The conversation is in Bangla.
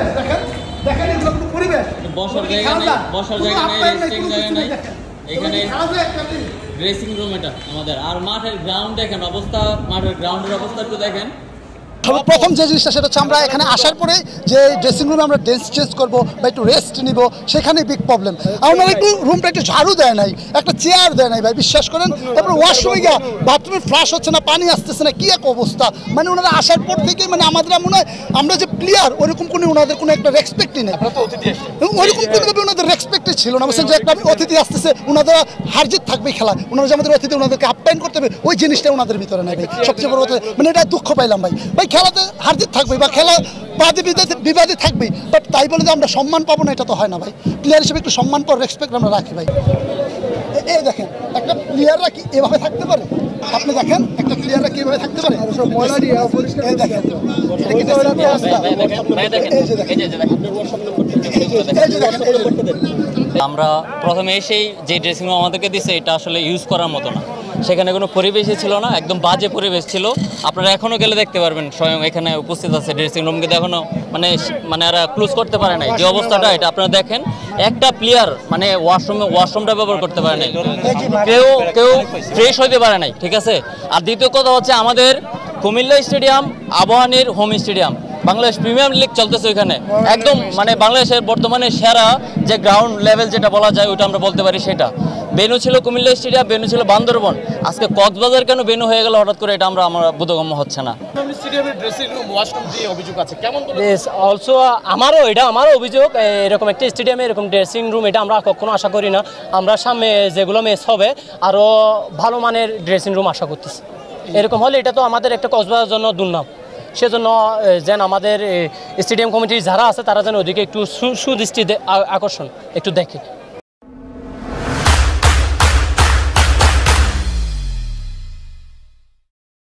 পরিবেশ দেখেন দেখেন এগুলো কোনো পরিবেশ বসার জায়গা নেই, বসার জায়গা নেই, রেস্টিং জায়গা নেই। এখানে ড্রেসিং রুম এটা আমাদের। আর মাঠের গ্রাউন্ড দেখেন অবস্থা, মাঠের গ্রাউন্ডের অবস্থা একটু দেখেন। প্রথম যে জিনিসটা সেটা হচ্ছে আমরা এখানে আসার পরে যে ড্রেসিং রুমে আমরা ড্রেস চেঞ্জ করবো বা একটু রেস্ট নিব, সেখানেই বিগ প্রবলেম। আমরা একটু রুমটা একটু ঝাড়ু দেয় নাই, একটা চেয়ার দেয় নাই ভাই, বিশ্বাস করেন। তারপরে ওয়াশরুমে গিয়া বাথরুমে ফ্লাশ হচ্ছে না, পানি আসতেছে না, কি এক অবস্থা। মানে ওনারা আসার পর থেকেই মানে আমাদের মনে হয় আমরা যে প্লেয়ার ওরকম কোনো ওনাদের কোনো একটা রেসপেক্টই নেই, ওইরকম কোনোভাবে ওনাদের রেসপেক্টই ছিল না। বলছেন যে একটা অতিথি আসতেছে, ওনাদের হারজিত থাকবে খেলা, ওনারা যে আমাদের অতিথি ওনাদেরকে আপ্যায়ন করতে হবে, ওই জিনিসটা ওনাদের ভিতরে নেই ভাই। সবচেয়ে বড় কথা মানে এটা দুঃখ পাইলাম ভাই। ভাই খেলাতে হারজিত থাকবে বা খেলা বাদে বিবাদে থাকবে, বাট তাই বলে যে আমরা সম্মান পাবো না এটা তো হয় না ভাই। প্লেয়ার হিসেবে একটু সম্মান পাওয়ার রেসপেক্ট আমরা রাখি ভাই। এই দেখেন একটা প্লেয়াররা কি এভাবে থাকতে পারে? আপনি দেখেন একটা প্লেয়াররা কি এভাবে থাকতে পারে? এই দেখেন আমরা প্রথমে এসেই যে ড্রেসিং রুম আমাদেরকে দিছে এটা আসলে ইউজ করার মতো না, সেখানে কোনো পরিবেশই ছিল না, একদম বাজে পরিবেশ ছিল। আপনারা এখনও গেলে দেখতে পারবেন, স্বয়ং এখানে উপস্থিত আছে ড্রেসিং রুম, কিন্তু এখনও মানে এরা ক্লোজ করতে পারে নাই। যে অবস্থাটা এটা আপনারা দেখেন, একটা প্লেয়ার মানে ওয়াশরুমটা ব্যবহার করতে পারে নাই, কেউ ফ্রেশ হইতে পারে নাই, ঠিক আছে। আর দ্বিতীয় কথা হচ্ছে আমাদের কুমিল্লা স্টেডিয়াম আবাহনীর home stadium, Bangladesh premier league চলতেছে ওইখানে, একদম মানে বাংলাদেশের বর্তমানে সেরা যে গ্রাউন্ড লেভেল যেটা বলা যায় ওইটা আমরা বলতে পারি সেটা। বেনু ছিল কুমিল্লা স্টেডিয়াম, বেনু ছিল বান্দরবন, আজকে কক্সবাজার কেন বেনু হয়ে গেল হঠাৎ করে, এটা আমরা বোধগম্য হচ্ছে না। অলসো আমারও অভিযোগ, এরকম একটা স্টেডিয়ামে এরকম ড্রেসিং রুম এটা আমরা কখনো আশা করি না। আমরা সামনে যেগুলো ম্যাচ হবে আরও ভালো মানের ড্রেসিং রুম আশা করতেছি। এরকম হলে এটা তো আমাদের একটা কক্সবাজারের জন্য দুর্নাম। সেজন্য যেন আমাদের স্টেডিয়াম কমিটির যারা আছে তারা যেন ওদিকে একটু সুদৃষ্টি আকর্ষণ একটু দেখে।